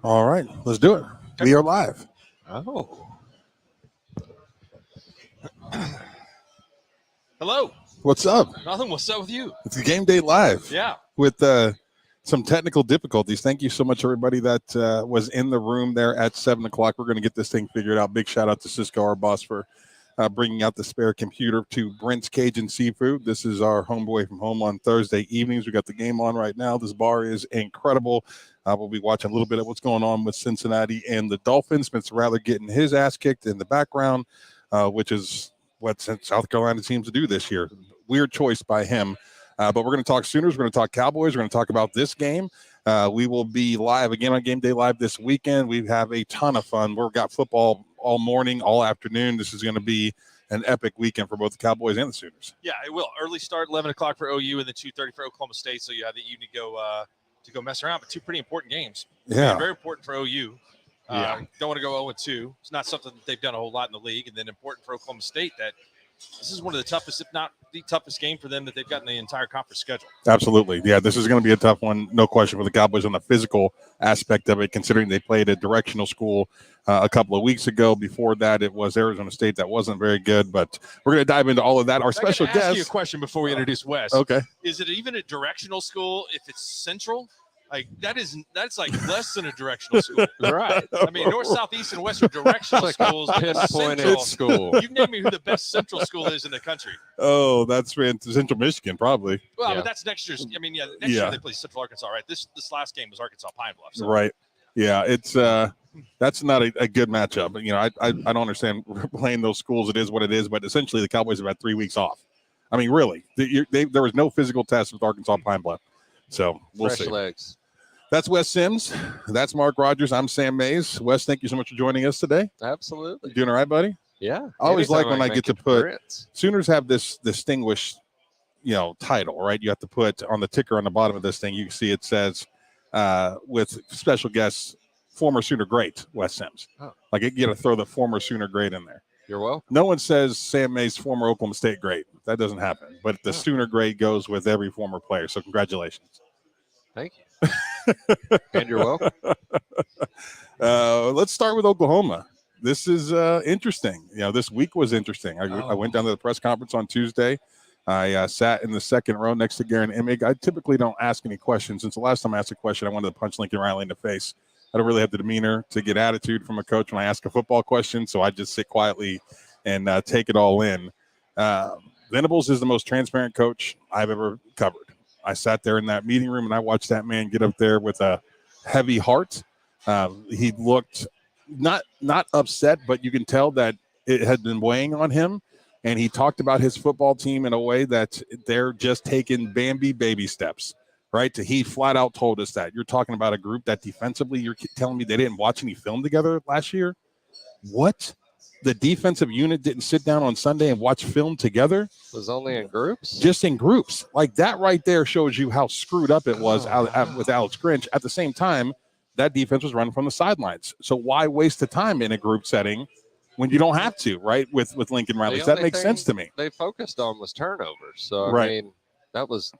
All right, let's do it. We are live. Oh. Hello. What's up? Nothing. What's up with you? It's a Game Day Live. Yeah. With some technical difficulties. Thank you so much, everybody that was in the room there at 7 o'clock. We're going to get this thing figured out. Big shout out to Cisco, our boss, for bringing out the spare computer to Brent's Cajun Seafood. This is our homeboy from home on Thursday evenings. We got the game on right now. This bar is incredible. We'll be watching a little bit of what's going on with Cincinnati and the Dolphins. Spencer Rattler getting his ass kicked in the background, which is what South Carolina seems to do this year. Weird choice by him. But we're going to talk Sooners. We're going to talk Cowboys. We're going to talk about this game. We will be live again on Game Day Live this weekend. We have a ton of fun. We've got football all morning, all afternoon. This is going to be an epic weekend for both the Cowboys and the Sooners. Yeah, it will. Early start, 11 o'clock for OU, and then 2:30 for Oklahoma State. So you have the evening to go mess around. But two pretty important games. Yeah. Very important for OU. Don't want to go 0-2. It's not something that they've done a whole lot in the league. And then important for Oklahoma State that this is one of the toughest, if not the toughest game for them that they've got in the entire conference schedule. Absolutely. Yeah, this is going to be a tough one, no question, for the Cowboys on the physical aspect of it, considering they played a directional school a couple of weeks ago. Before that, it was Arizona State that wasn't very good, but we're going to dive into all of that. Our special guest. Ask you a question before we introduce Wes. Okay. Is it even a directional school if it's central? Like that's like less than a directional school. Right. I mean, north, south, east, and west are directional schools. Pinpointed school. You name me who the best central school is in the country. Oh, that's Central Michigan, probably. Well, but that's next year's. I mean, next year they play Central Arkansas, right? This last game was Arkansas Pine Bluff. So. Right. Yeah, it's that's not a good matchup. But, I don't understand playing those schools. It is what it is. But essentially, the Cowboys have had 3 weeks off. I mean, really, there was no physical test with Arkansas Pine Bluff. So we'll Fresh see. legs. That's Wes Sims. That's Mark Rodgers. I'm Sam Mayes. Wes, thank you so much for joining us today. Absolutely. You doing all right, buddy? Yeah. I always like when I get to put Brits. Sooners have this distinguished, title, right? You have to put on the ticker on the bottom of this thing. You can see it says with special guests, former Sooner great, Wes Sims. Oh. Like you got to throw the former Sooner great in there. You're welcome. No one says Sam Mayes, former Oklahoma State great. That doesn't happen. But the Sooner great goes with every former player. So congratulations. Thank you. And you're welcome. Let's start with Oklahoma. This is interesting. This week was interesting. I went down to the press conference on Tuesday. I sat in the second row next to Garen Emig. I typically don't ask any questions. Since the last time I asked a question, I wanted to punch Lincoln Riley in the face. I don't really have the demeanor to get attitude from a coach when I ask a football question, so I just sit quietly and take it all in. Venables is the most transparent coach I've ever covered. I sat there in that meeting room and I watched that man get up there with a heavy heart. He looked not upset, but you can tell that it had been weighing on him. And he talked about his football team in a way that they're just taking Bambi baby steps, right? He flat out told us that. You're talking about a group that defensively, you're telling me they didn't watch any film together last year? What? The defensive unit didn't sit down on Sunday and watch film together? Was only in groups? Just in groups. Like that right there shows you how screwed up it was with Alex Grinch. At the same time, that defense was running from the sidelines. So why waste the time in a group setting when you don't have to, right, with Lincoln Riley? That makes sense to me. They focused on was turnovers. So, Right. I mean, that was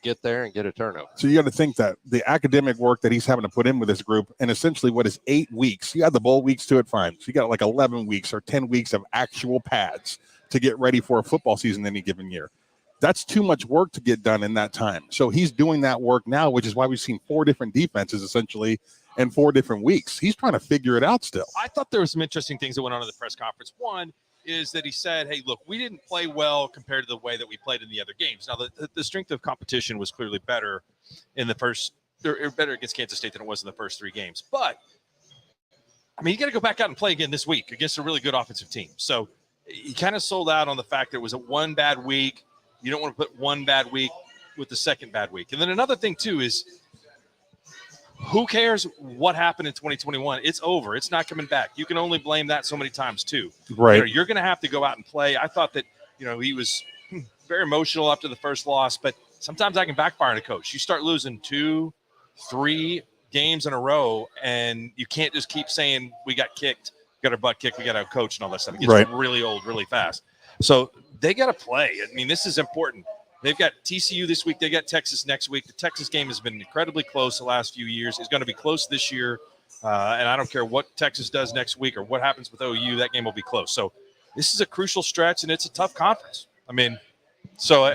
get there and get a turnover. So you got to think that the academic work that he's having to put in with this group, and essentially what is 8 weeks, you had the bowl weeks to it, fine. So you got like 11 weeks or 10 weeks of actual pads to get ready for a football season any given year. That's too much work to get done in that time. So he's doing that work now, which is why we've seen 4 different defenses essentially in 4 different weeks. He's trying to figure it out still. I thought there were some interesting things that went on in the press conference. One is that he said, hey, look, we didn't play well compared to the way that we played in the other games. Now, the strength of competition was clearly better in the first – or better against Kansas State than it was in the first 3 games. But, I mean, you got to go back out and play again this week against a really good offensive team. So he kind of sold out on the fact that it was a one bad week. You don't want to put one bad week with the second bad week. And then another thing, too, is who cares what happened in 2021? It's over. It's not coming back. You can only blame that so many times, too. Right. You're going to have to go out and play. I thought that, he was very emotional after the first loss, but sometimes that can backfire on a coach. You start losing 2, 3 games in a row, and you can't just keep saying we got kicked, got our butt kicked, we got our coach and all that stuff. It gets really old really fast. So they got to play. I mean, this is important. They've got TCU this week. They got Texas next week. The Texas game has been incredibly close the last few years. It's going to be close this year. And I don't care what Texas does next week or what happens with OU, that game will be close. So this is a crucial stretch, and it's a tough conference. I mean, so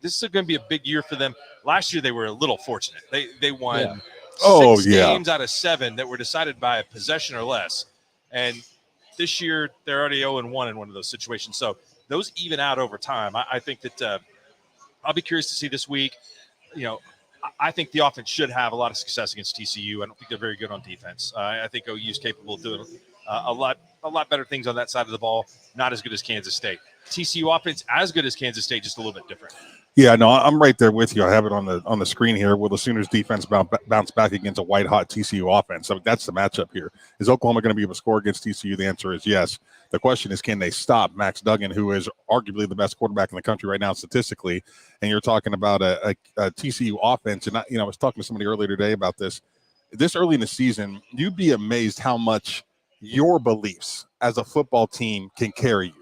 this is going to be a big year for them. Last year they were a little fortunate. They won 6 games out of 7 that were decided by a possession or less. And this year they're already 0-1 in one of those situations. So those even out over time. I think that I'll be curious to see this week. I think the offense should have a lot of success against TCU. I don't think they're very good on defense. I think OU is capable of doing a lot better things on that side of the ball. Not as good as Kansas State. TCU offense as good as Kansas State, just a little bit different. Yeah, no, I'm right there with you. I have it on the screen here. Will the Sooners defense bounce back against a white-hot TCU offense? So that's the matchup here. Is Oklahoma going to be able to score against TCU? The answer is yes. The question is, can they stop Max Duggan, who is arguably the best quarterback in the country right now statistically? And you're talking about a TCU offense. And I was talking to somebody earlier today about this. This early in the season, you'd be amazed how much your beliefs as a football team can carry you.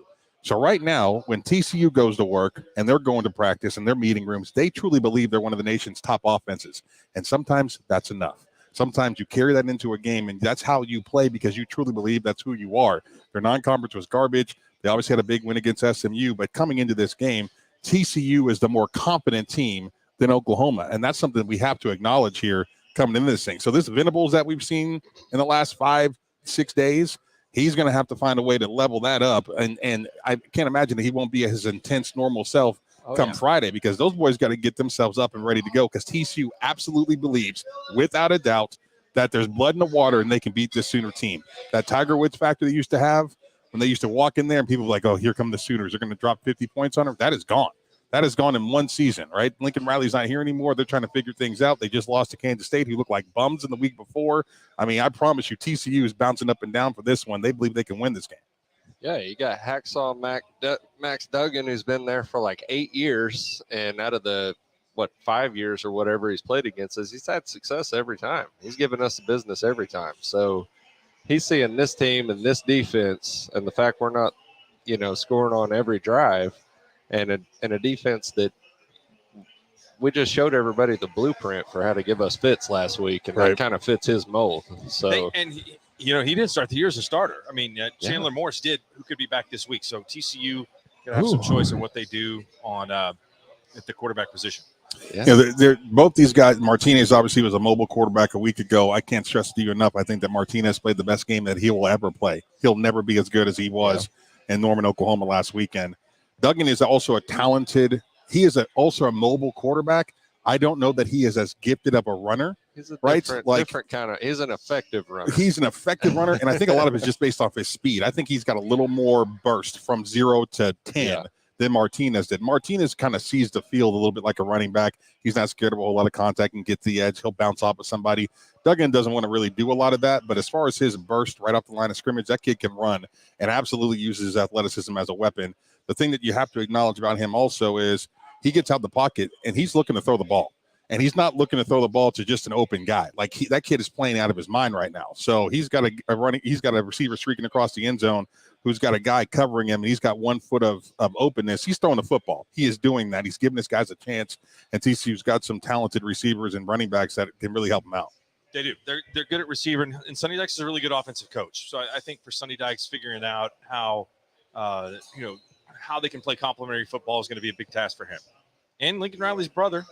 So right now, when TCU goes to work and they're going to practice in their meeting rooms, they truly believe they're one of the nation's top offenses. And sometimes that's enough. Sometimes you carry that into a game, and that's how you play because you truly believe that's who you are. Their non-conference was garbage. They obviously had a big win against SMU, but coming into this game, TCU is the more competent team than Oklahoma, and that's something we have to acknowledge here coming into this thing. So this Venables that we've seen in the last 5-6 days, he's going to have to find a way to level that up, and I can't imagine that he won't be his intense, normal self come Friday, because those boys got to get themselves up and ready to go, because TCU absolutely believes, without a doubt, that there's blood in the water and they can beat this Sooner team. That Tiger Woods factor they used to have when they used to walk in there and people were like, oh, here come the Sooners. They're going to drop 50 points on them. That is gone. That is gone in one season, right? Lincoln Riley's not here anymore. They're trying to figure things out. They just lost to Kansas State, who looked like bums in the week before. I mean, I promise you, TCU is bouncing up and down for this one. They believe they can win this game. Yeah, you got Hacksaw Max Duggan, who's been there for like 8 years, and out of the 5 years or whatever he's played against us, he's had success every time. He's given us the business every time. So he's seeing this team and this defense, and the fact we're not, scoring on every drive, and a defense that we just showed everybody the blueprint for how to give us fits last week, and that kind of fits his mold. So he didn't start the year as a starter. I mean, Chandler Morris did, who could be back this week. So TCU can have some choice in what they do on at the quarterback position. Yeah, they're both these guys. Martinez obviously was a mobile quarterback a week ago. I can't stress to you enough. I think that Martinez played the best game that he will ever play. He'll never be as good as he was in Norman, Oklahoma last weekend. Duggan is also a talented. He is also a mobile quarterback. I don't know that he is as gifted of a runner. He's a different kind of. He's an effective runner. He's an effective runner, and I think a lot of it is just based off his speed. I think he's got a little more burst from 0 to 10 than Martinez did. Martinez kind of sees the field a little bit like a running back. He's not scared of a whole lot of contact and gets the edge. He'll bounce off of somebody. Duggan doesn't want to really do a lot of that, but as far as his burst right off the line of scrimmage, that kid can run and absolutely uses his athleticism as a weapon. The thing that you have to acknowledge about him also is he gets out the pocket and he's looking to throw the ball. And he's not looking to throw the ball to just an open guy. Like that kid is playing out of his mind right now. So he's got he's got a receiver streaking across the end zone who's got a guy covering him, and he's got 1 foot of openness. He's throwing the football. He is doing that. He's giving his guys a chance. And TCU's got some talented receivers and running backs that can really help him out. They do. They're good at receiver, and Sonny Dykes is a really good offensive coach. So I think for Sonny Dykes, figuring out how how they can play complementary football is going to be a big task for him. And Lincoln Riley's brother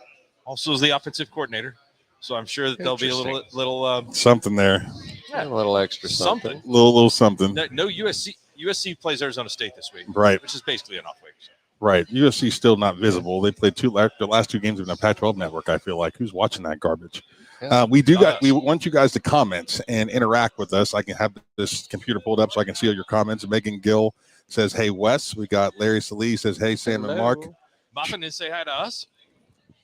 also is the offensive coordinator, so I'm sure that there'll be a little something there. Yeah, a little extra something. Little something. No USC plays Arizona State this week, right? Which is basically an off week. So. Right. USC's still not visible. They played the last 2 games in the Pac-12 network. I feel like who's watching that garbage? Yeah. We want you guys to comment and interact with us. I can have this computer pulled up so I can see all your comments. Megan Gill says, "Hey Wes." We got Larry Salee says, "Hey Sam and Mark." Muffin didn't say hi to us.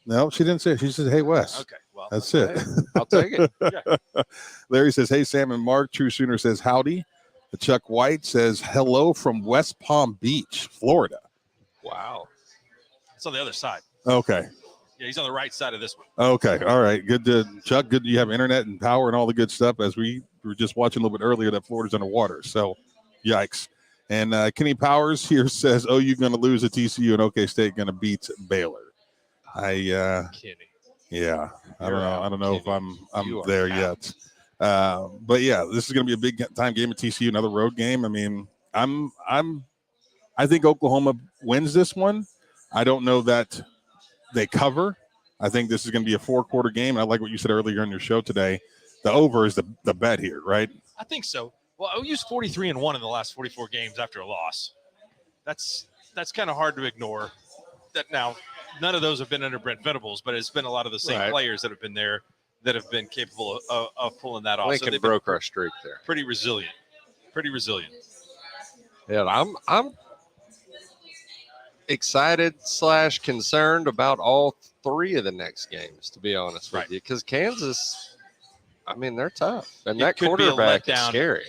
No, she didn't say it. She said, "Hey, Wes." Okay, well, that's it. I'll take it. Yeah. Larry says, "Hey, Sam and Mark." True Sooner says, "Howdy." Chuck White says, "Hello from West Palm Beach, Florida." Wow. It's on the other side. Okay. Yeah, he's on the right side of this one. Okay. All right. Good Chuck. Good. You have internet and power and all the good stuff. As we were just watching a little bit earlier, that Florida's underwater. So, yikes. And Kenny Powers here says, "Oh, you're going to lose at TCU and OK State going to beat Baylor." Kenny. Yeah, I don't know. I don't know if I'm You are there out. yet. But yeah, this is going to be a big time game at TCU, another road game. I mean, I think Oklahoma wins this one. I don't know that they cover. I think this is going to be a 4-quarter game. And I like what you said earlier in your show today. The over is the bet here, right? I think so. Well, OU's 43-1 in the last 44 games after a loss. That's kind of hard to ignore. That now, none of those have been under Brent Venables, but it's been a lot of the same players that have been there that have been capable of pulling that off. Lincoln broke our streak there. Pretty resilient. Yeah, I'm excited / concerned about all 3 of the next games, to be honest with you, because Kansas, I mean, they're tough, and that quarterback is scary.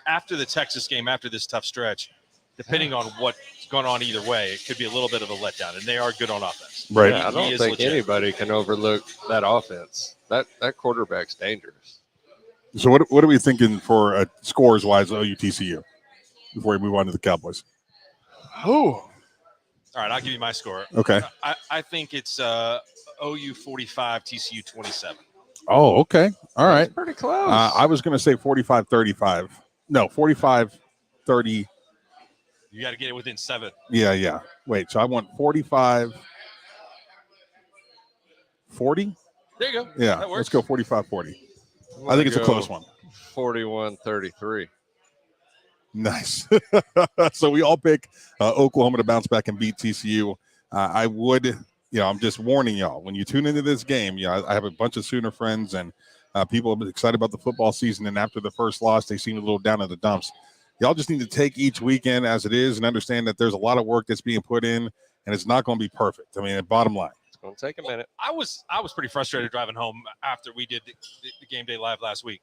After the Texas game, after this tough stretch, depending on what's going on either way, it could be a little bit of a letdown, and they are good on offense. Right. Yeah, I don't think anybody can overlook that offense. That quarterback's dangerous. So what are we thinking for scores wise OU TCU before we move on to the Cowboys? All right, I'll give you my score. Okay. I think it's OU 45, TCU 27. Oh, okay. All right. That's pretty close. I was going to say 45-35. No, 45-30. You got to get it within 7. Yeah. Wait, so I want 45-40? There you go. Yeah, that let's works. go 45-40. I think it's a close one. 41-33. Nice. So we all pick Oklahoma to bounce back and beat TCU. I would, I'm just warning y'all, when you tune into this game, I have a bunch of Sooner friends and people are excited about the football season. And after the first loss, they seem a little down in the dumps. Y'all just need to take each weekend as it is and understand that there's a lot of work that's being put in and it's not going to be perfect. I mean, bottom line. It's going to take a minute. I was pretty frustrated driving home after we did the Game Day Live last week.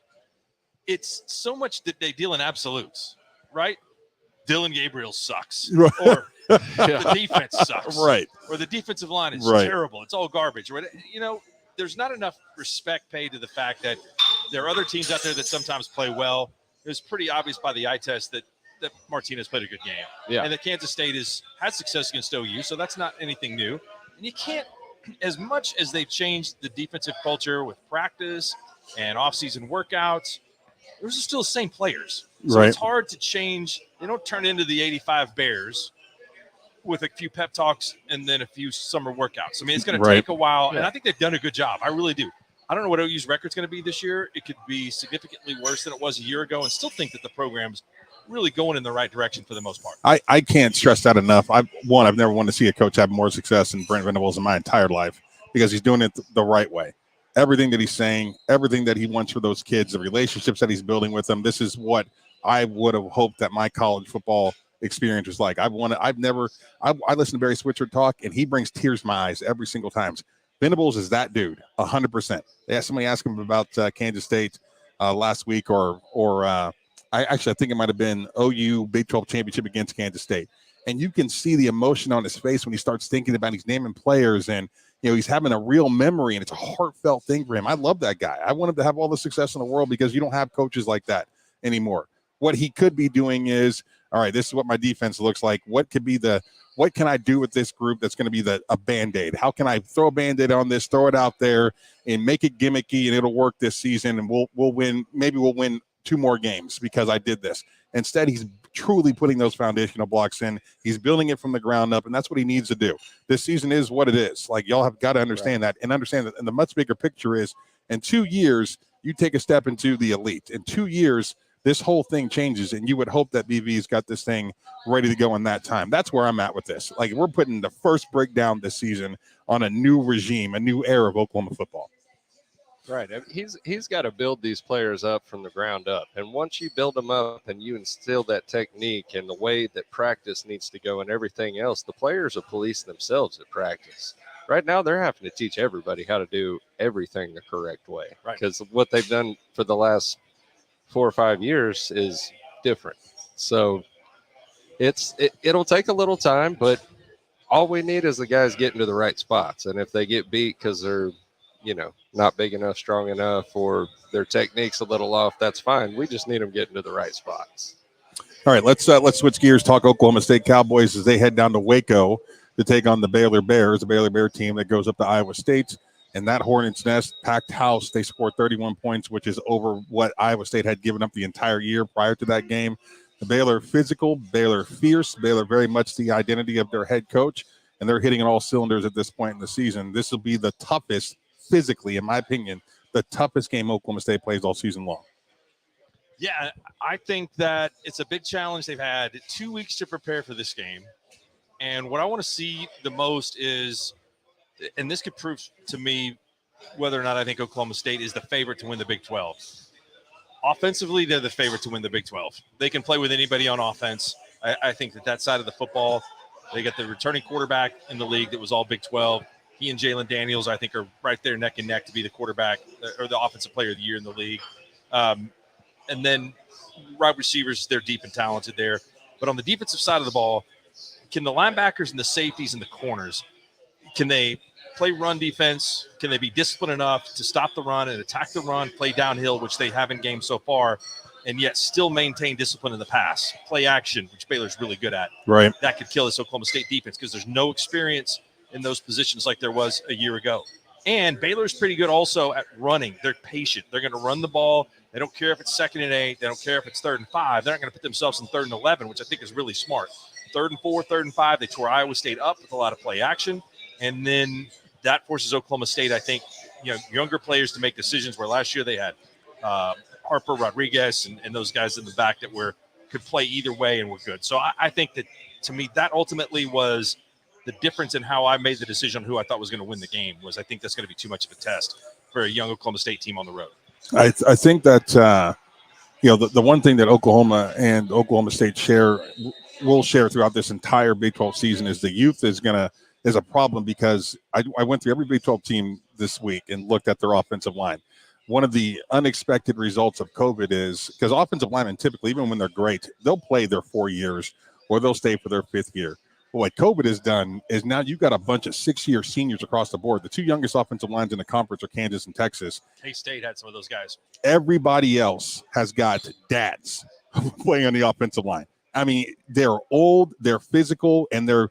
It's so much that they deal in absolutes, right? Dylan Gabriel sucks. Right. Or the defense sucks. Right. Or the defensive line is Right. terrible. It's all garbage. There's not enough respect paid to the fact that there are other teams out there that sometimes play well. It was pretty obvious by the eye test that Martinez played a good game. Yeah. And that Kansas State has had success against OU, so that's not anything new. And you can't, as much as they've changed the defensive culture with practice and off-season workouts, those are still the same players. So Right. It's hard to change. They don't turn into the 85 Bears with a few pep talks and then a few summer workouts. I mean, it's going to take a while, and I think they've done a good job. I really do. I don't know what OU's record's going to be this year. It could be significantly worse than it was a year ago, and still think that the program's really going in the right direction for the most part. I can't stress that enough. I've never wanted to see a coach have more success than Brent Venables in my entire life because he's doing it the right way. Everything that he's saying, everything that he wants for those kids, the relationships that he's building with them, this is what I would have hoped that my college football experience was like. I listen to Barry Switzer talk, and he brings tears to my eyes every single time. Venables is that dude, 100%. Somebody asked him about Kansas State last week, or I think it might have been OU Big 12 championship against Kansas State. And you can see the emotion on his face when he starts thinking about he's naming players and he's having a real memory and it's a heartfelt thing for him. I love that guy. I want him to have all the success in the world because you don't have coaches like that anymore. What he could be doing is, all right, this is what my defense looks like. What can I do with this group that's going to be a Band-Aid? How can I throw a Band-Aid on this, throw it out there and make it gimmicky and it'll work this season and we'll win. Maybe we'll win 2 more games because I did this. Instead, he's truly putting those foundational blocks in. He's building it from the ground up, and that's what he needs to do. This season is what it is. Like, y'all have got to understand that and understand that. And the much bigger picture is in 2 years, you take a step into the elite. In 2 years, this whole thing changes, and you would hope that BV's got this thing ready to go in that time. That's where I'm at with this. Like, we're putting the first breakdown this season on a new regime, a new era of Oklahoma football. Right. He's got to build these players up from the ground up. And once you build them up and you instill that technique and the way that practice needs to go and everything else, the players will police themselves at practice. Right now, they're having to teach everybody how to do everything the correct way. Right. Because what they've done for the last 4 or 5 years is different. So it'll take a little time, but all we need is the guys getting to the right spots. And if they get beat because they're not big enough, strong enough, or their technique's a little off, that's fine. We just need them getting to the right spots. All right, let's switch gears. Talk Oklahoma State Cowboys as they head down to Waco to take on the Baylor Bears, the Baylor Bear team that goes up to Iowa State. And that Hornets Nest packed house, they scored 31 points, which is over what Iowa State had given up the entire year prior to that game. The Baylor physical, Baylor fierce, Baylor very much the identity of their head coach, and they're hitting on all cylinders at this point in the season. This will be the toughest, physically, in my opinion, the toughest game Oklahoma State plays all season long. Yeah, I think that it's a big challenge. They've had 2 weeks to prepare for this game. And what I want to see the most is, and this could prove to me whether or not I think Oklahoma State is the favorite to win the Big 12. Offensively, they're the favorite to win the Big 12. They can play with anybody on offense. I think that side of the football, they got the returning quarterback in the league that was all Big 12. He and Jalen Daniels, I think, are right there neck and neck to be the quarterback or the offensive player of the year in the league. And then wide receivers, they're deep and talented there. But on the defensive side of the ball, can the linebackers and the safeties and the corners, can they play run defense? Can they be disciplined enough to stop the run and attack the run, play downhill, which they have in games so far, and yet still maintain discipline in the pass? Play action, which Baylor's really good at. Right. That could kill this Oklahoma State defense because there's no experience in those positions like there was a year ago. And Baylor's pretty good also at running. They're patient. They're going to run the ball. They don't care if it's 2nd and 8. They don't care if it's 3rd and 5. They're not going to put themselves in 3rd and 11, which I think is really smart. 3rd and 4, 3rd and 5. They tore Iowa State up with a lot of play action. And then that forces Oklahoma State, I think, younger players to make decisions where last year they had Harper, Rodriguez, and those guys in the back that could play either way and were good. So I think that, to me, that ultimately was the difference in how I made the decision on who I thought was going to win the game. Was I think that's going to be too much of a test for a young Oklahoma State team on the road. I think that the one thing that Oklahoma and Oklahoma State will share throughout this entire Big 12 season is the youth is a problem, because I went through every Big 12 team this week and looked at their offensive line. One of the unexpected results of COVID is because offensive linemen typically, even when they're great, they'll play their 4 years or they'll stay for their 5th year. But what COVID has done is now you've got a bunch of 6-year seniors across the board. The 2 youngest offensive lines in the conference are Kansas and Texas. K-State had some of those guys. Everybody else has got dads playing on the offensive line. I mean, they're old, they're physical, and they're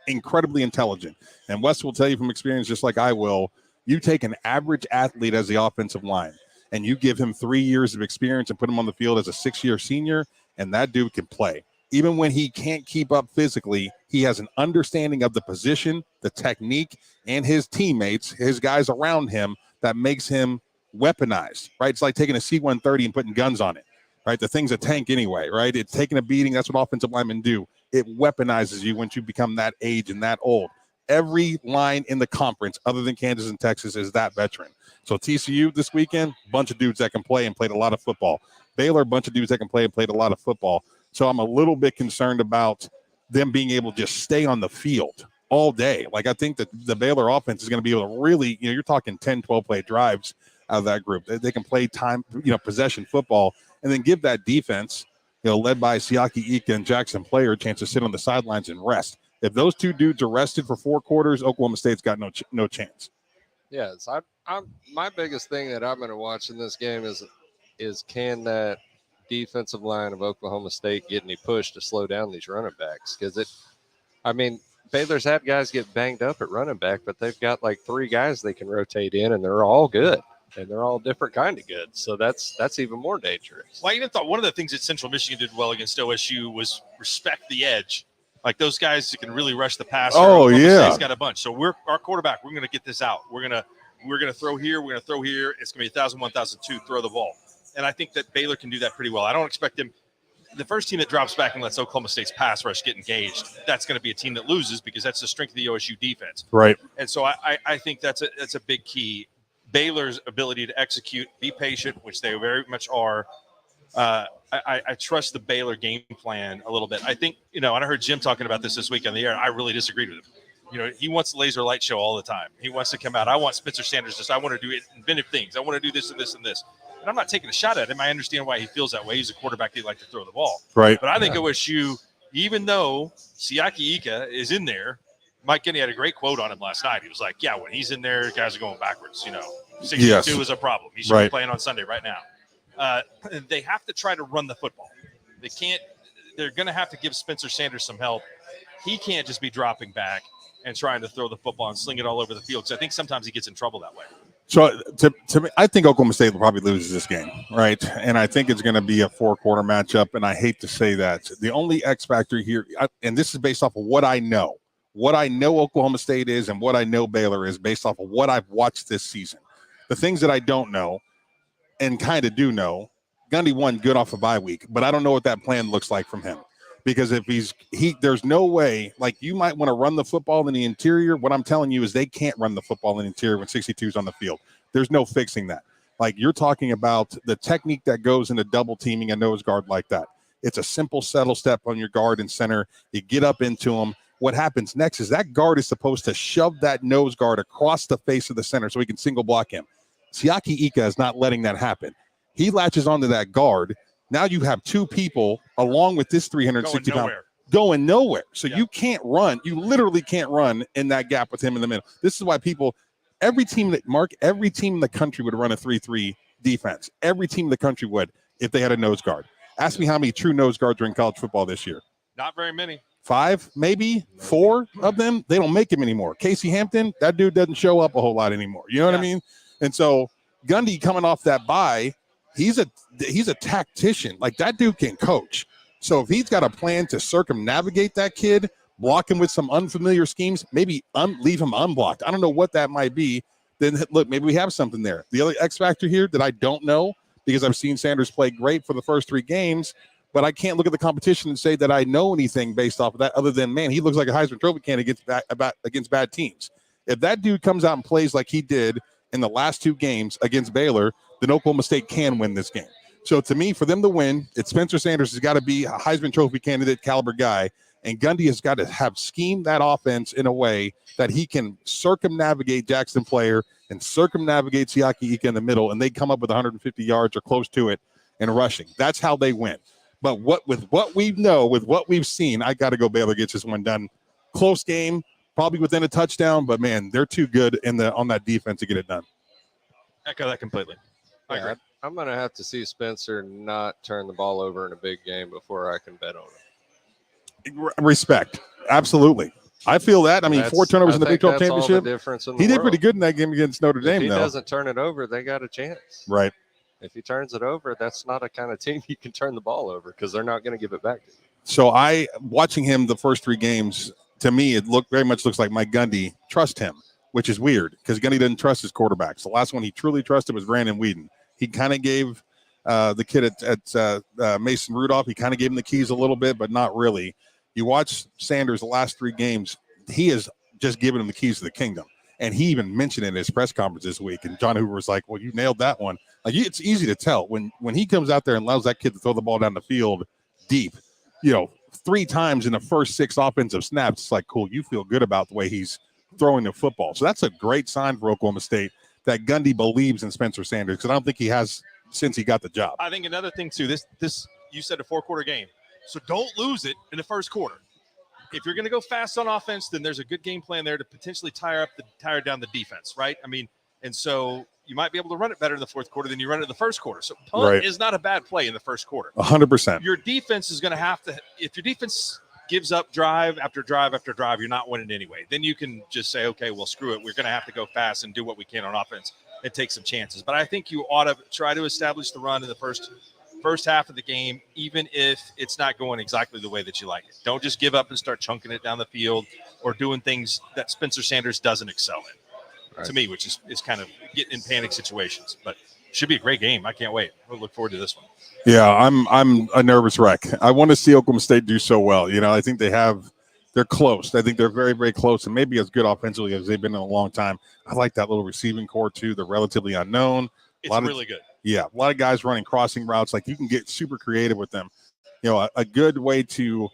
incredibly intelligent. And Wes will tell you from experience, just like I will, you take an average athlete as the offensive line and you give him 3 years of experience and put him on the field as a 6-year senior, and that dude can play. Even when he can't keep up physically, he has an understanding of the position, the technique, and his teammates, his guys around him, that makes him weaponized, right? It's like taking a C-130 and putting guns on it, right? The thing's a tank anyway, right? It's taking a beating. That's what offensive linemen do. It weaponizes you once you become that age and that old. Every line in the conference, other than Kansas and Texas, is that veteran. So TCU this weekend, bunch of dudes that can play and played a lot of football. Baylor, a bunch of dudes that can play and played a lot of football. So I'm a little bit concerned about them being able to just stay on the field all day. Like, I think that the Baylor offense is going to be able to really, you're talking 10, 12-play drives out of that group. They can play time, possession football, and then give that defense, led by Siaki Ika and Jackson Player, a chance to sit on the sidelines and rest. If those 2 dudes are rested for 4 quarters, Oklahoma State's got no chance. Yes, I'm my biggest thing that I'm going to watch in this game is can that defensive line of Oklahoma State get any push to slow down these running backs? Because Baylor's had guys get banged up at running back, but they've got like 3 guys they can rotate in, and they're all good. And they're all different kind of good. So that's even more dangerous. Well, I even thought one of the things that Central Michigan did well against OSU was respect the edge. Like, those guys who can really rush the passer. Oh, yeah. State's got a bunch. So our quarterback, we're going to get this out. We're going to throw here. We're going to throw here. It's going to be 1,000, 1,002, throw the ball. And I think that Baylor can do that pretty well. I don't expect them. The first team that drops back and lets Oklahoma State's pass rush get engaged, that's going to be a team that loses, because that's the strength of the OSU defense. Right. And so I think that's a big key. Baylor's ability to execute, be patient, which they very much are. I trust the Baylor game plan a little bit. I think, and I heard Jim talking about this week on the air, and I really disagreed with him. He wants the laser light show all the time. He wants to come out. I want Spencer Sanders I want to do inventive things. I want to do this and this and this. And I'm not taking a shot at him. I understand why he feels that way. He's a quarterback. He'd like to throw the ball. Right. But I think OSU, even though Siaki Ika is in there, Mike Kinney had a great quote on him last night. He was like, yeah, when he's in there, guys are going backwards. 62 is a problem. He should be playing on Sunday right now. They have to try to run the football. They can't they're going to have to give Spencer Sanders some help. He can't just be dropping back and trying to throw the football and sling it all over the field, because I think sometimes he gets in trouble that way. So to me, I think Oklahoma State will probably lose this game, right? And I think it's going to be a 4-quarter matchup, and I hate to say that. The only X factor here, and this is based off of what I know Oklahoma State is and what I know Baylor is based off of what I've watched this season. The things that I don't know and kind of do know, Gundy won good off a bye week, but I don't know what that plan looks like from him. Because if there's no way, like you might want to run the football in the interior. What I'm telling you is they can't run the football in the interior when 62 is on the field. There's no fixing that. Like you're talking about the technique that goes into double teaming a nose guard like that. It's a simple settle step on your guard and center. You get up into them. What happens next is that guard is supposed to shove that nose guard across the face of the center so he can single block him. Siaki Ika is not letting that happen. He latches onto that guard. Now you have two people along with this 360 pound going nowhere. So you can't run. You literally can't run in that gap with him in the middle. This is why every team in the country would run a 3-3 defense. Every team in the country would if they had a nose guard. Ask me how many true nose guards are in college football this year. Not very many. 5, maybe 4 of them. They don't make him anymore. Casey Hampton, that dude doesn't show up a whole lot anymore. You know what I mean? And so Gundy coming off that bye, he's a tactician. Like that dude can coach. So if he's got a plan to circumnavigate that kid, block him with some unfamiliar schemes, maybe leave him unblocked. I don't know what that might be. Then look, maybe we have something there. The other X factor here that I don't know, because I've seen Sanders play great for the first 3 games, but I can't look at the competition and say that I know anything based off of that other than, man, he looks like a Heisman Trophy candidate against bad teams. If that dude comes out and plays like he did in the last 2 games against Baylor, then Oklahoma State can win this game. So to me, for them to win, it's Spencer Sanders has got to be a Heisman Trophy candidate caliber guy, and Gundy has got to have schemed that offense in a way that he can circumnavigate Jackson Player and circumnavigate Siaki Ika in the middle, and they come up with 150 yards or close to it in rushing. That's how they win. But with what we've seen, I got to go Baylor gets this one done. Close game, probably within a touchdown, but man, they're too good on that defense to get it done. Echo that completely. I agree. I'm going to have to see Spencer not turn the ball over in a big game before I can bet on him. Respect. Absolutely. I feel that. I mean, 4 turnovers in the Big 12 championship. He did pretty good in that game against Notre Dame, if he though. doesn't turn it over, they got a chance. Right. If he turns it over, that's not a kind of team you can turn the ball over because they're not going to give it back to you. So watching him the first 3 games, to me, it very much looks like Mike Gundy trust him, which is weird because Gundy doesn't trust his quarterbacks. The last one he truly trusted was Brandon Whedon. He kind of gave the kid at Mason Rudolph, he kind of gave him the keys a little bit, but not really. You watch Sanders the last 3 games, he has just given him the keys to the kingdom. And he even mentioned it in his press conference this week. And John Hoover was like, well, you nailed that one. Like, it's easy to tell when he comes out there and allows that kid to throw the ball down the field deep, 3 times in the first 6 offensive snaps. It's like, cool, you feel good about the way he's throwing the football. So that's a great sign for Oklahoma State that Gundy believes in Spencer Sanders, because I don't think he has since he got the job. I think another thing, too, this you said a 4-quarter game. So don't lose it in the first quarter. If you're going to go fast on offense, then there's a good game plan there to potentially tire down the defense, right? I mean, and so you might be able to run it better in the fourth quarter than you run it in the first quarter. So punt is not a bad play in the first quarter. 100%. Your defense is going to have to – if your defense gives up drive after drive after drive, you're not winning anyway. Then you can just say, okay, well, screw it. We're going to have to go fast and do what we can on offense and take some chances. But I think you ought to try to establish the run in the first half of the game, even if it's not going exactly the way that you like it. Don't just give up and start chunking it down the field or doing things that Spencer Sanders doesn't excel in, to me, which is kind of getting in panic situations. But should be a great game. I can't wait. We'll look forward to this one. Yeah, I'm a nervous wreck. I want to see Oklahoma State do so well. I think they're close. I think they're very, very close, and maybe as good offensively as they've been in a long time. I like that little receiving core too. They're relatively unknown. It's really good. Yeah, a lot of guys running crossing routes. Like, you can get super creative with them. A good way to,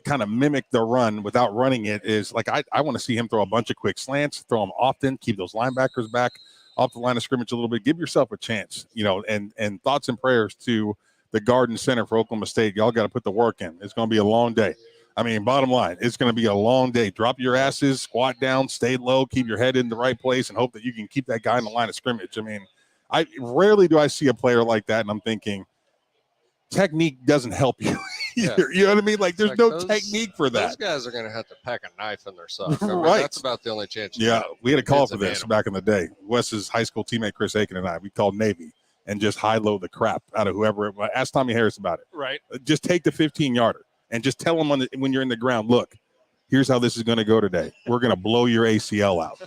kind of mimic the run without running it is, like, I want to see him throw a bunch of quick slants, throw them often, keep those linebackers back off the line of scrimmage a little bit. Give yourself a chance, and thoughts and prayers to the guard and center for Oklahoma State. Y'all got to put the work in. It's going to be a long day. I mean, bottom line, it's going to be a long day. Drop your asses, squat down, stay low, keep your head in the right place, and hope that you can keep that guy in the line of scrimmage. I mean, I rarely do I see a player like that, and I'm thinking technique doesn't help you. Yeah. either. You know what I mean? Like, there's Like no those- technique for Those that. guys are going to have to pack a knife in their sock. I mean, Right. That's about the only chance you Yeah, have. we had a call Kid's for an this animal. back in the day. Wes's high school teammate Chris Aiken and I, we called Navy and just high-low the crap out of whoever. Ask Tommy Harris about it. Right. Just take the 15-yarder and just tell him when you're in the ground, look, here's how this is going to go today. We're going to blow your ACL out.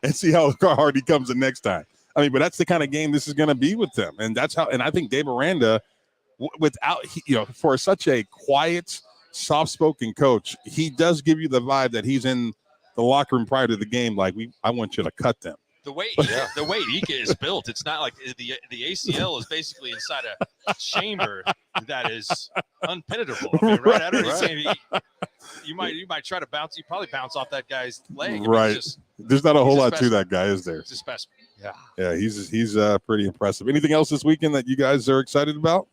And see how hard he comes the next time. I mean, but that's the kind of game this is going to be with them. And that's how, and I think Dave Aranda, for such a quiet, soft-spoken coach, he does give you the vibe that he's in the locker room prior to the game. Like, I want you to cut them. The way Ika is built, it's not like the ACL is basically inside a chamber that is unpenetrable. I mean, right out of the game, you might try to bounce. You probably bounce off that guy's leg. I mean, Right. There's not a whole lot to that guy, is there? It's a specimen. Yeah, he's pretty impressive. Anything else this weekend that you guys are excited about?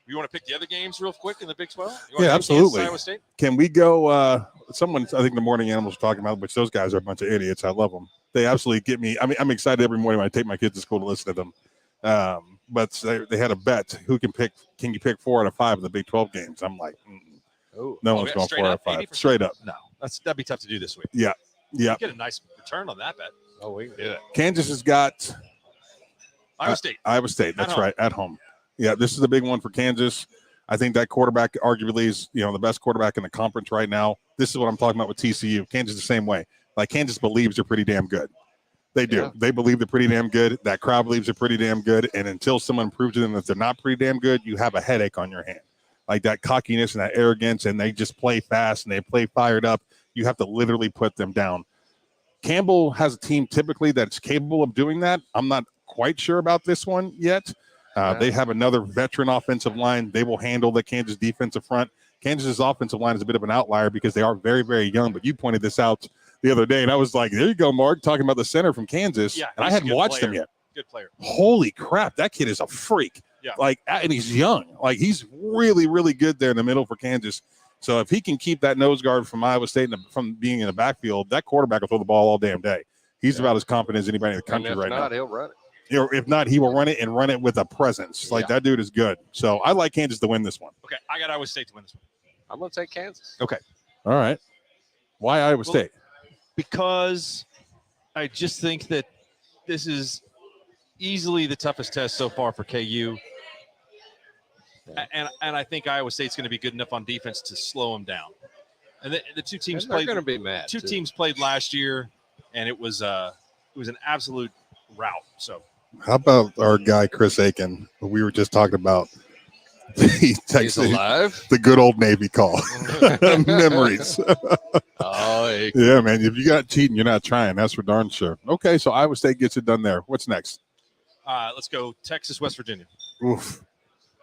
You want to pick the other games real quick in the Big 12? Yeah, absolutely. Iowa State? Can we go? Someone, I think the Morning Animals were talking about, which those guys are a bunch of idiots. I love them. They absolutely get me. I mean, I'm excited every morning when I take my kids to school to listen to them. But they had a bet. Can you pick 4 out of 5 of the Big 12 games? I'm like, no one's going 4 out of 5. 80%? Straight up. No, that'd be tough to do this week. Yeah. You get a nice return on that bet. Oh, we can do it. Kansas has got Iowa State. Iowa State. That's At home. right. At home. Yeah, this is a big one for Kansas. I think that quarterback arguably is, the best quarterback in the conference right now. This is what I'm talking about with TCU. Kansas the same way. Like, Kansas believes they're pretty damn good. They do. Yeah. They believe they're pretty damn good. That crowd believes they're pretty damn good. And until someone proves to them that they're not pretty damn good, you have a headache on your hand. Like that cockiness and that arrogance, and they just play fast and they play fired up. You have to literally put them down. Campbell has a team typically that's capable of doing that. I'm not quite sure about this one yet. They have another veteran offensive line. They will handle the Kansas defensive front. Kansas's offensive line is a bit of an outlier because they are very, very young. But you pointed this out the other day, and I was like, there you go, Mark, talking about the center from Kansas. Yeah, and I hadn't watched him yet. Good player. Holy crap, that kid is a freak. Yeah. And he's young. Like, he's really, really good there in the middle for Kansas. So if he can keep that nose guard from Iowa State from being in the backfield, that quarterback will throw the ball all damn day. He's about as confident as anybody in the country right now. He'll run it. If not, he will run it and run it with a presence. Like, that dude is good. So I like Kansas to win this one. Okay, I got Iowa State to win this one. I'm going to take Kansas. Okay. All right. Why Iowa State? Because I just think that this is easily the toughest test so far for KU. And I think Iowa State's going to be good enough on defense to slow them down. And the two teams They're played. going to be mad. Two teams played last year, and it was an absolute rout. So How about our guy Chris Aiken, who we were just talking about? He He's texted alive. the good old Navy call. Memories. Oh, Yeah, man. If you got cheating, you're not trying. That's for darn sure. Okay, so Iowa State gets it done there. What's next? let's go Texas, West Virginia. Oof.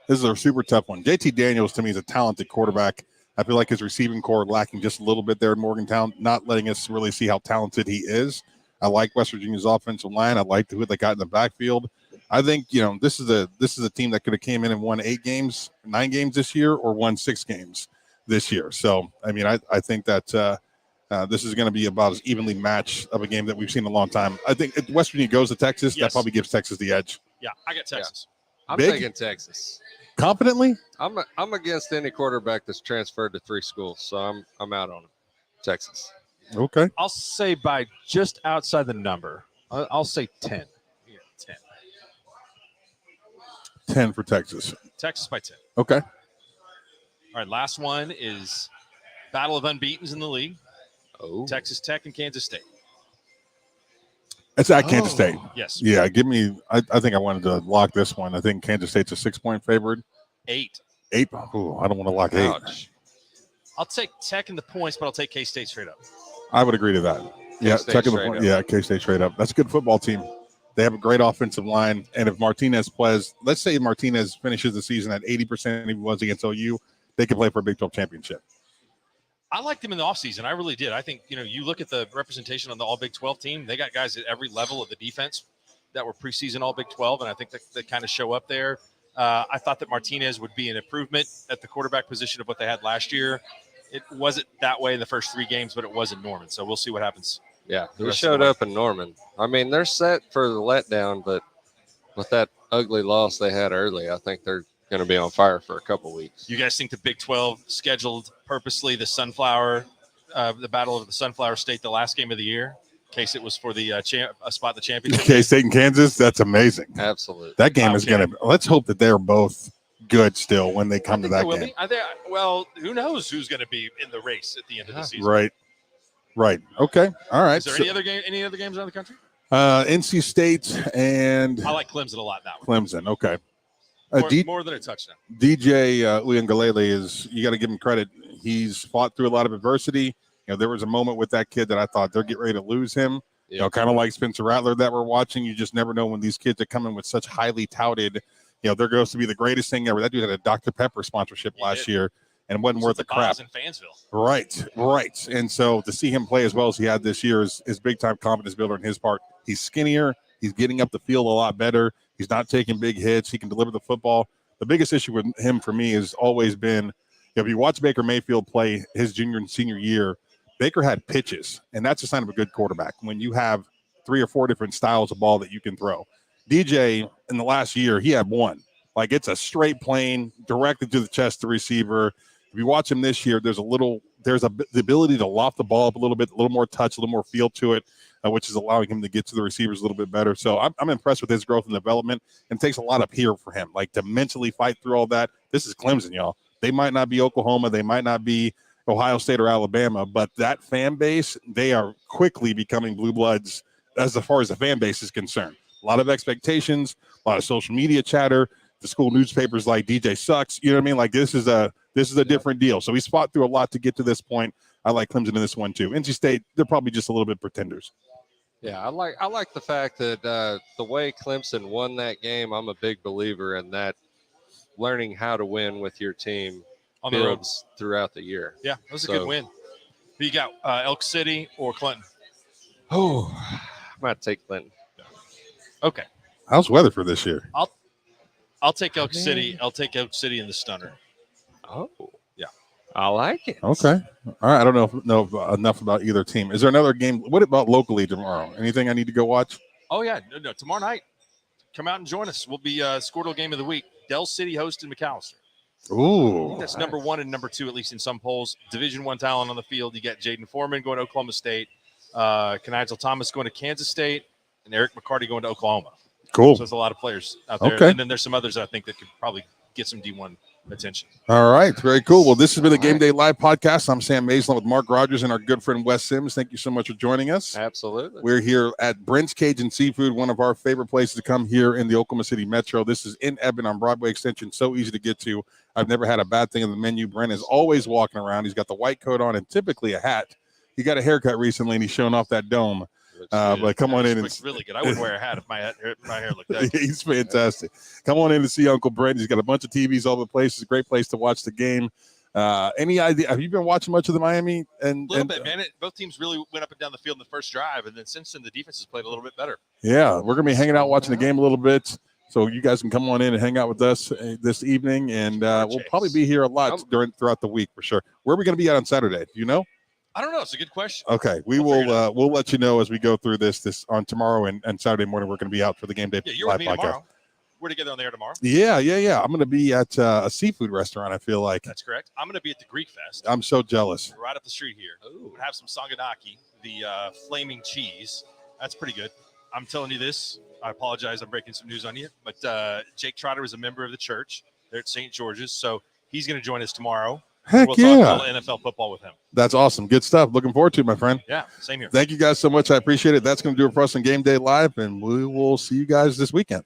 This is a super tough one. JT Daniels, to me, is a talented quarterback. I feel like his receiving core lacking just a little bit there in Morgantown, not letting us really see how talented he is. I like West Virginia's offensive line. I like who they got in the backfield. I think, this is a team that could have came in and won 9 games this year, or won 6 games this year. So, I mean, I think that this is going to be about as evenly matched of a game that we've seen in a long time. I think if West Virginia goes to Texas, that probably gives Texas the edge. Yeah, I got Texas. I'm Big? taking Texas. Confidently? I'm against any quarterback that's transferred to 3 schools, so I'm out on him. Texas. Okay. I'll say by just outside the number. I'll say 10. Yeah, 10. 10 for Texas. Texas by 10. Okay. All right, last one is Battle of Unbeatens in the league. Oh, Texas Tech and Kansas State. It's at Kansas State. Yes. Yeah, give me – I think I wanted to lock this one. I think Kansas State's a 6-point favorite. 8. 8? Oh, I don't want to lock 8. ouch. I'll take Tech in the points, but I'll take K-State straight up. I would agree to that. Yeah, K-State Tech in the straight point. up. Yeah, K-State straight up. That's a good football team. They have a great offensive line. And if Martinez plays – let's say Martinez finishes the season at 80% he was against OU, they could play for a Big 12 championship. I liked them in the offseason. I really did. I think, you look at the representation on the All Big 12 team, they got guys at every level of the defense that were preseason All Big 12, and I think they kind of show up there. I thought that Martinez would be an improvement at the quarterback position of what they had last year. It wasn't that way in the first 3 games, but it was in Norman, so we'll see what happens. Yeah, The he rest of showed the way. up in Norman. I mean, they're set for the letdown, but with that ugly loss they had early, I think they're going to be on fire for a couple weeks. You guys think the Big 12 scheduled purposely the Battle of the Sunflower State, the last game of the year, in case it was for the a spot in the championship? K-State and Kansas, that's amazing. Absolutely. That game is going to – let's hope that they're both good still when they come to that game. Well, who knows who's going to be in the race at the end of the season. Right. Okay. All right. Is there any other games around the country? NC State and I like Clemson a lot now. Clemson. Okay. More than a touchdown. DJ Uiagalelei is, you got to give him credit. He's fought through a lot of adversity. There was a moment with that kid that I thought they're getting ready to lose him. Kind of like Spencer Rattler that we're watching. You just never know when these kids are coming with such highly touted, they're going to be the greatest thing ever. That dude had a Dr. Pepper sponsorship last year and wasn't worth the crap. In Fansville. Right. And so to see him play as well as he had this year is big time confidence builder on his part. He's skinnier. He's getting up the field a lot better. He's not taking big hits. He can deliver the football. The biggest issue with him for me has always been, if you watch Baker Mayfield play his junior and senior year, Baker had pitches, and that's a sign of a good quarterback when you have 3 or 4 different styles of ball that you can throw. DJ, in the last year, he had one. Like, it's a straight plane directly to the chest, the receiver. If you watch him this year, there's the ability to loft the ball up a little bit, a little more touch, a little more feel to it, which is allowing him to get to the receivers a little bit better. So I'm impressed with his growth and development, and it takes a lot up here for him, like to mentally fight through all that. This is Clemson, y'all. They might not be Oklahoma. They might not be Ohio State or Alabama, but that fan base, they are quickly becoming blue bloods as far as the fan base is concerned. A lot of expectations, a lot of social media chatter. The school newspapers like DJ sucks. You know what I mean? Like this is a different deal. So he's fought through a lot to get to this point. I like Clemson in this one too. NC State, they're probably just a little bit pretenders. Yeah, I like the fact that the way Clemson won that game, I'm a big believer in that, learning how to win with your team on the road throughout the year. Yeah, that was a good win. Who you got, Elk City or Clinton? Oh, I'm going to take Clinton. Okay. How's weather for this year? I'll take Elk City. I'll take Elk City in the stunner. Oh, yeah. I like it. Okay. All right. I don't know enough about either team. Is there another game? What about locally tomorrow? Anything I need to go watch? Oh, yeah. No. Tomorrow night, come out and join us. We'll be Squirtle Game of the Week. Dell City hosting McAllister. Ooh. I think that's number 1 and number 2, at least in some polls. Division I talent on the field. You got Jaden Foreman going to Oklahoma State, Kenigel Thomas going to Kansas State, and Eric McCarty going to Oklahoma. Cool. So there's a lot of players out there. Okay. And then there's some others I think that could probably get some D1 attention. All right. Very cool. Well, this has been the Game Day Live podcast. I'm Sam Mayes with Mark Rodgers and our good friend Wes Sims. Thank you so much for joining us. Absolutely. We're here at Brent's Cajun Seafood, one of our favorite places to come here in the Oklahoma City Metro. This is in Eben on Broadway Extension. So easy to get to. I've never had a bad thing on the menu. Brent is always walking around. He's got the white coat on and typically a hat. He got a haircut recently and he's showing off that dome. But come on in and looks really good. I wouldn't wear a hat if my hair looked that good. He's fantastic. Come on in to see Uncle Brent. He's got a bunch of TVs all over the place. It's a great place to watch the game. Any idea? Have you been watching much of the Miami? A little bit, man. Both teams really went up and down the field in the first drive, and then since then the defense has played a little bit better. Yeah, we're gonna be hanging out watching the game a little bit, so you guys can come on in and hang out with us this evening, and we'll probably be here a lot throughout the week for sure. Where are we gonna be at on Saturday? Do you know? I don't know. It's a good question. Okay, we'll let you know as we go through this on tomorrow and Saturday morning. We're going to be out for the Game Day. Yeah, you're with me tomorrow. We're together on the air tomorrow. Yeah. I'm going to be at a seafood restaurant. I feel like that's correct. I'm going to be at the Greek Fest. I'm so jealous. Right up the street here. We're going to have some sanganaki, the flaming cheese. That's pretty good. I'm telling you this. I apologize. I'm breaking some news on you, but Jake Trotter is a member of the church there at St. George's, so he's going to join us tomorrow. Heck we'll yeah. talk NFL football with him. That's awesome. Good stuff. Looking forward to it, my friend. Yeah, same here. Thank you guys so much. I appreciate it. That's going to do it for us on Game Day Live, and we will see you guys this weekend.